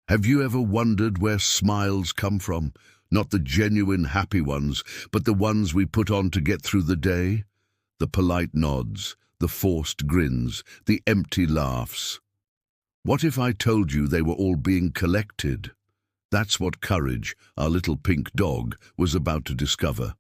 Have you ever wondered where smiles come from? Not the genuine happy ones, but the ones we put on to get through the day? The polite nods, the forced grins, the empty laughs. What if I told you they were all being collected? That's what Courage, our little pink dog, was about to discover.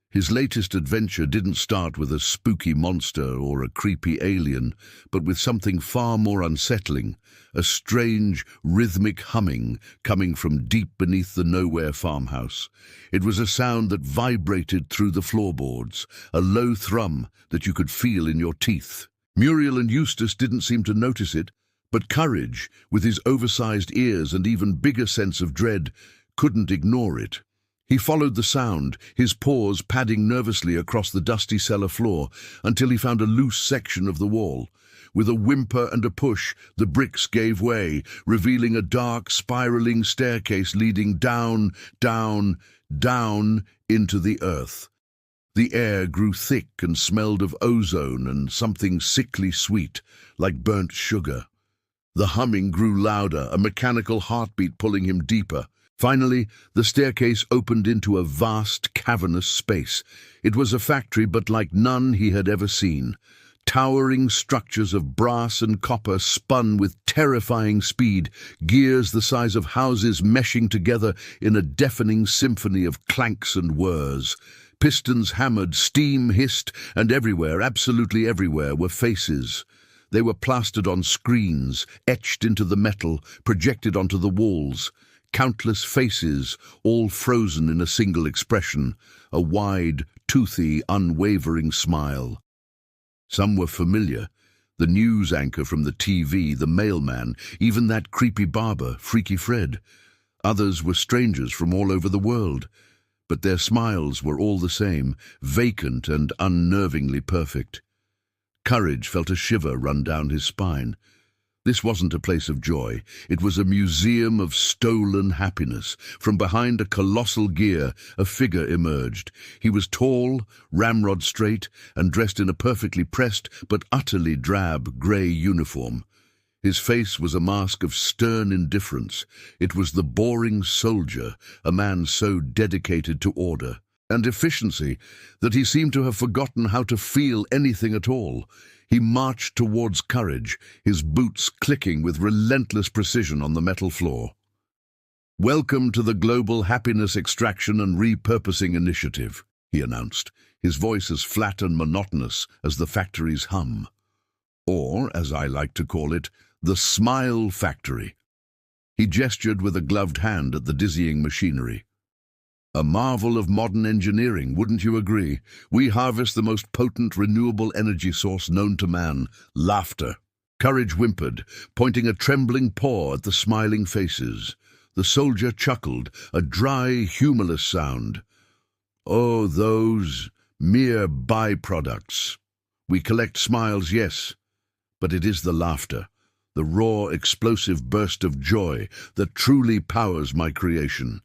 His latest adventure didn't start with a spooky monster or a creepy alien, but with something far more unsettling, a strange, rhythmic humming coming from deep beneath the nowhere farmhouse. It was a sound that vibrated through the floorboards, a low thrum that you could feel in your teeth. Muriel and Eustace didn't seem to notice it, but Courage, with his oversized ears and even bigger sense of dread, couldn't ignore it. He followed the sound, his paws padding nervously across the dusty cellar floor until he found a loose section of the wall. With a whimper and a push, the bricks gave way, revealing a dark, spiraling staircase leading down, down, down into the earth. The air grew thick and smelled of ozone and something sickly sweet, like burnt sugar. The humming grew louder, a mechanical heartbeat pulling him deeper. Finally, the staircase opened into a vast, cavernous space. It was a factory, but like none he had ever seen. Towering structures of brass and copper spun with terrifying speed, gears the size of houses meshing together in a deafening symphony of clanks and whirs. Pistons hammered, steam hissed, and everywhere, absolutely everywhere, were faces. They were plastered on screens, etched into the metal, projected onto the walls. Countless faces, all frozen in a single expression, a wide, toothy, unwavering smile. Some were familiar, the news anchor from the TV, the mailman, even that creepy barber, Freaky Fred. Others were strangers from all over the world, but their smiles were all the same, vacant and unnervingly perfect. Courage felt a shiver run down his spine. This wasn't a place of joy. It was a museum of stolen happiness. From behind a colossal gear, a figure emerged. He was tall, ramrod straight, and dressed in a perfectly pressed but utterly drab grey uniform. His face was a mask of stern indifference. It was the boring soldier, a man so dedicated to order and efficiency that he seemed to have forgotten how to feel anything at all. He marched towards Courage, his boots clicking with relentless precision on the metal floor. "Welcome to the Global Happiness Extraction and Repurposing Initiative," he announced, his voice as flat and monotonous as the factory's hum. Or, as I like to call it, the Smile Factory. He gestured with a gloved hand at the dizzying machinery. "A marvel of modern engineering, wouldn't you agree? We harvest the most potent renewable energy source known to man, laughter." Courage whimpered, pointing a trembling paw at the smiling faces. The soldier chuckled, a dry, humorless sound. "Oh, those mere byproducts. We collect smiles, yes, but it is the laughter, the raw, explosive burst of joy that truly powers my creation."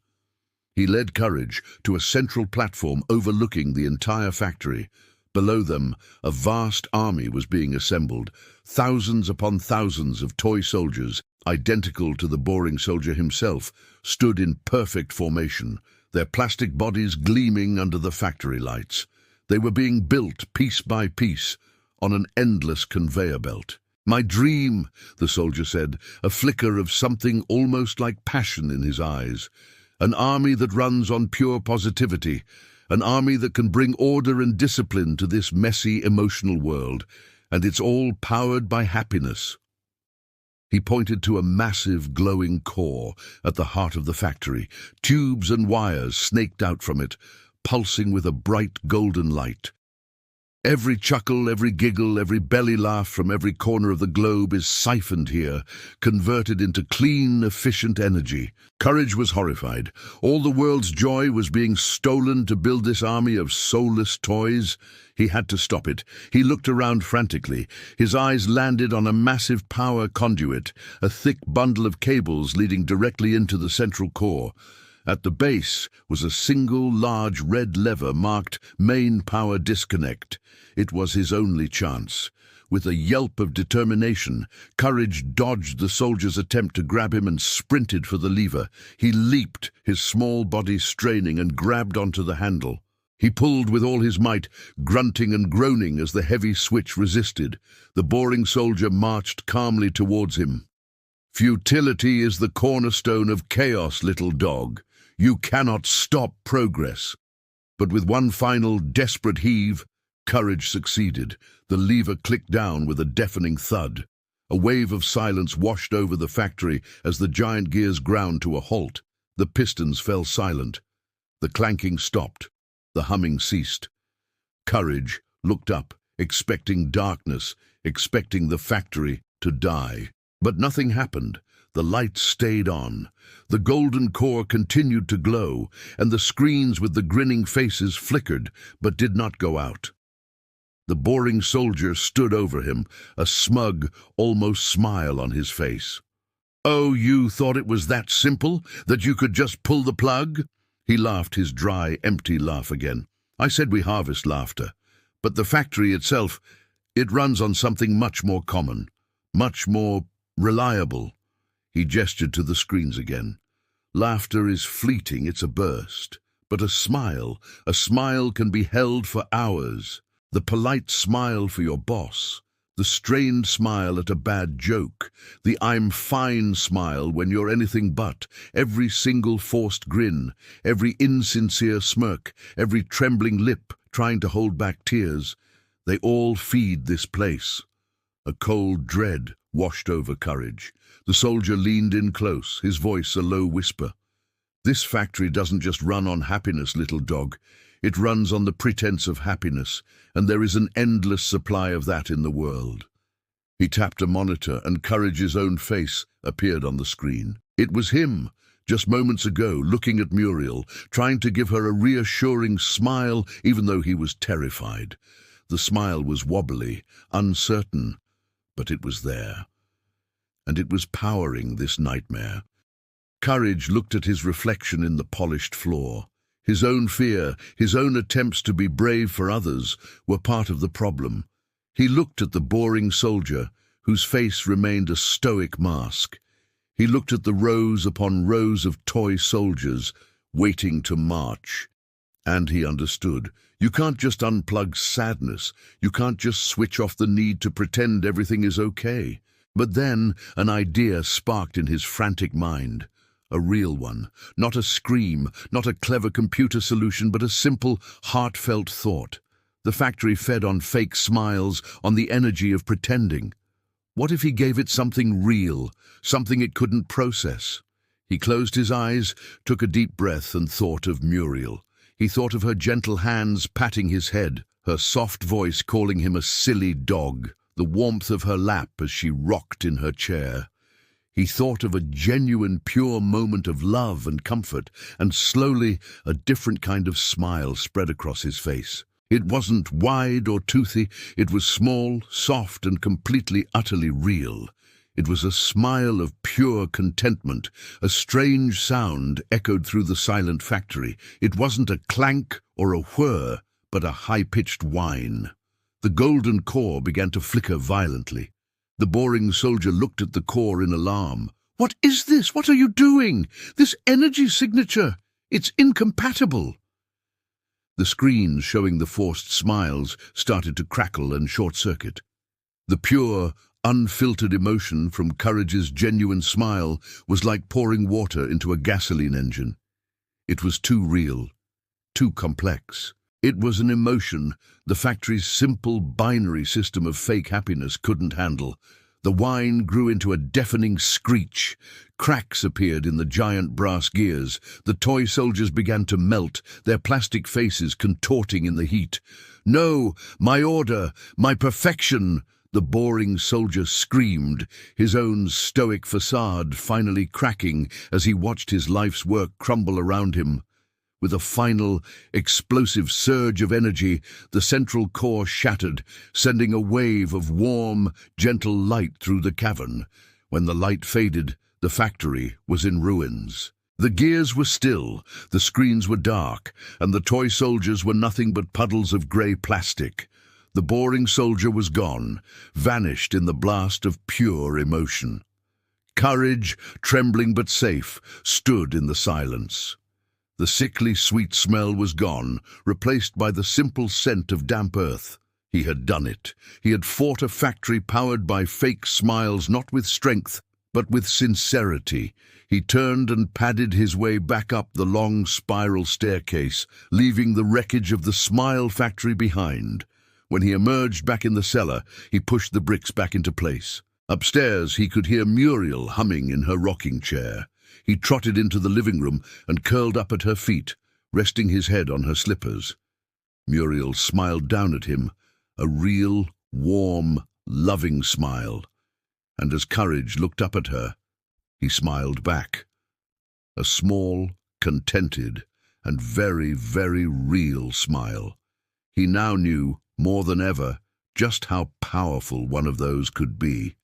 He led Courage to a central platform overlooking the entire factory. Below them, a vast army was being assembled, thousands upon thousands of toy soldiers, identical to the boring soldier himself, stood in perfect formation, their plastic bodies gleaming under the factory lights. They were being built piece by piece on an endless conveyor belt. "My dream," the soldier said, a flicker of something almost like passion in his eyes. "An army that runs on pure positivity, an army that can bring order and discipline to this messy, emotional world, and it's all powered by happiness." He pointed to a massive, glowing core at the heart of the factory, tubes and wires snaked out from it, pulsing with a bright golden light. Every chuckle, every giggle, every belly laugh from every corner of the globe is siphoned here, converted into clean, efficient energy. Courage was horrified. All the world's joy was being stolen to build this army of soulless toys. He had to stop it. He looked around frantically. His eyes landed on a massive power conduit, a thick bundle of cables leading directly into the central core. At the base was a single large red lever marked Main Power Disconnect. It was his only chance. With a yelp of determination, Courage dodged the soldier's attempt to grab him and sprinted for the lever. He leaped, his small body straining, and grabbed onto the handle. He pulled with all his might, grunting and groaning as the heavy switch resisted. The boring soldier marched calmly towards him. "Futility is the cornerstone of chaos, little dog. You cannot stop progress." But with one final desperate heave, Courage succeeded. The lever clicked down with a deafening thud. A wave of silence washed over the factory as the giant gears ground to a halt. The pistons fell silent. The clanking stopped. The humming ceased. Courage looked up, expecting darkness, expecting the factory to die. But nothing happened. The lights stayed on. The golden core continued to glow, and the screens with the grinning faces flickered, but did not go out. The boring soldier stood over him, a smug, almost smile on his face. "Oh, you thought it was that simple, that you could just pull the plug?" He laughed his dry, empty laugh again. "I said we harvest laughter. But the factory itself, it runs on something much more common, much more reliable." He gestured to the screens again. "Laughter is fleeting, it's a burst. But a smile can be held for hours. The polite smile for your boss, the strained smile at a bad joke, the I'm fine smile when you're anything but, every single forced grin, every insincere smirk, every trembling lip trying to hold back tears. They all feed this place." A cold dread washed over Courage. The soldier leaned in close, his voice a low whisper. "This factory doesn't just run on happiness, little dog. It runs on the pretense of happiness, and there is an endless supply of that in the world." He tapped a monitor, and Courage's own face appeared on the screen. It was him, just moments ago, looking at Muriel, trying to give her a reassuring smile, even though he was terrified. The smile was wobbly, uncertain, but it was there. And it was powering this nightmare. Courage looked at his reflection in the polished floor. His own fear, his own attempts to be brave for others, were part of the problem. He looked at the boring soldier, whose face remained a stoic mask. He looked at the rows upon rows of toy soldiers, waiting to march. And he understood. You can't just unplug sadness. You can't just switch off the need to pretend everything is okay. But then an idea sparked in his frantic mind. A real one, not a scream, not a clever computer solution, but a simple, heartfelt thought. The factory fed on fake smiles, on the energy of pretending. What if he gave it something real, something it couldn't process? He closed his eyes, took a deep breath, and thought of Muriel. He thought of her gentle hands patting his head, her soft voice calling him a silly dog, the warmth of her lap as she rocked in her chair. He thought of a genuine, pure moment of love and comfort, and slowly a different kind of smile spread across his face. It wasn't wide or toothy, it was small, soft, and completely, utterly real. It was a smile of pure contentment. A strange sound echoed through the silent factory. It wasn't a clank or a whir, but a high-pitched whine. The golden core began to flicker violently. The boring soldier looked at the core in alarm. "What is this? What are you doing? This energy signature! It's incompatible!" The screens showing the forced smiles started to crackle and short-circuit. The pure, unfiltered emotion from Courage's genuine smile was like pouring water into a gasoline engine. It was too real, too complex. It was an emotion the factory's simple binary system of fake happiness couldn't handle. The whine grew into a deafening screech. Cracks appeared in the giant brass gears. The toy soldiers began to melt, their plastic faces contorting in the heat. "No, my order, my perfection!" The boring soldier screamed, his own stoic facade finally cracking as he watched his life's work crumble around him. With a final, explosive surge of energy, the central core shattered, sending a wave of warm, gentle light through the cavern. When the light faded, the factory was in ruins. The gears were still, the screens were dark, and the toy soldiers were nothing but puddles of grey plastic. The boring soldier was gone, vanished in the blast of pure emotion. Courage, trembling but safe, stood in the silence. The sickly sweet smell was gone, replaced by the simple scent of damp earth. He had done it. He had fought a factory powered by fake smiles, not with strength, but with sincerity. He turned and padded his way back up the long spiral staircase, leaving the wreckage of the Smile factory behind. When he emerged back in the cellar, he pushed the bricks back into place. Upstairs, he could hear Muriel humming in her rocking chair. He trotted into the living room and curled up at her feet, resting his head on her slippers. Muriel smiled down at him, a real, warm, loving smile. And as Courage looked up at her, he smiled back. A small, contented, and very, very real smile. He now knew, more than ever, just how powerful one of those could be.